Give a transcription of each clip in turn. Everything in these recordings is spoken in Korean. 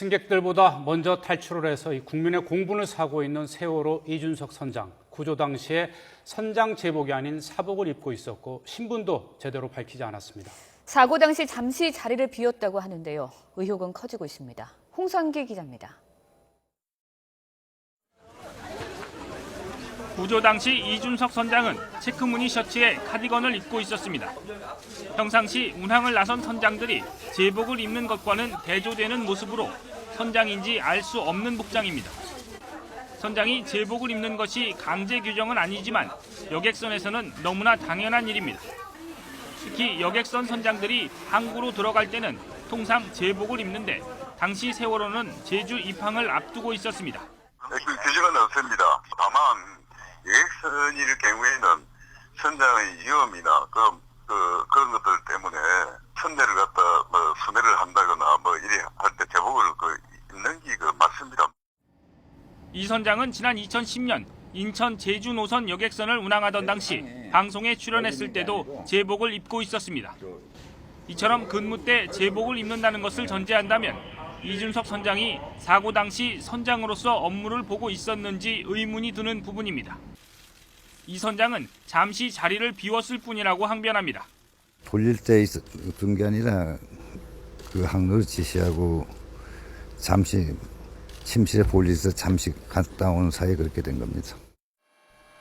승객들보다 먼저 탈출을 해서 이 국민의 공분을 사고 있는 세월호 이준석 선장. 구조 당시에 선장 제복이 아닌 사복을 입고 있었고 신분도 제대로 밝히지 않았습니다. 사고 당시 잠시 자리를 비웠다고 하는데요. 의혹은 커지고 있습니다. 홍성기 기자입니다. 구조 당시 이준석 선장은 체크무늬 셔츠에 카디건을 입고 있었습니다. 평상시 운항을 나선 선장들이 제복을 입는 것과는 대조되는 모습으로 선장인지 알 수 없는 복장입니다. 선장이 제복을 입는 것이 강제 규정은 아니지만 여객선에서는 너무나 당연한 일입니다. 특히 여객선 선장들이 항구로 들어갈 때는 통상 제복을 입는데 당시 세월호는 제주 입항을 앞두고 있었습니다. 그 규정은 없습니다. 다만 여객선일 경우에는 선장의 위험이나 그런 것들 때문에 선내를 갖다 순회를 한다거나 이래 할 때 제복을 입는 게 맞습니다. 이 선장은 지난 2010년 인천 제주 노선 여객선을 운항하던 당시 방송에 출연했을 때도 제복을 입고 있었습니다. 이처럼 근무 때 제복을 입는다는 것을 전제한다면 이준석 선장이 사고 당시 선장으로서 업무를 보고 있었는지 의문이 드는 부분입니다. 이 선장은 잠시 자리를 비웠을 뿐이라고 항변합니다. 돌릴 때 있었던 게 아니라 그 항로를 지시하고 잠시 침실에 볼일에서 잠시 갔다 온 사이에 그렇게 된 겁니다.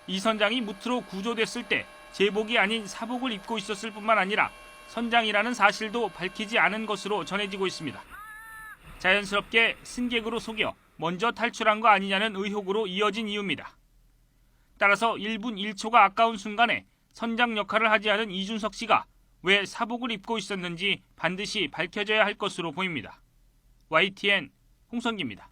이 선장이 무트로 구조됐을 때 제복이 아닌 사복을 입고 있었을 뿐만 아니라 선장이라는 사실도 밝히지 않은 것으로 전해지고 있습니다. 자연스럽게 승객으로 속여 먼저 탈출한 거 아니냐는 의혹으로 이어진 이유입니다. 따라서 1분 1초가 아까운 순간에 선장 역할을 하지 않은 이준석 씨가 왜 사복을 입고 있었는지 반드시 밝혀져야 할 것으로 보입니다. YTN 홍성기입니다.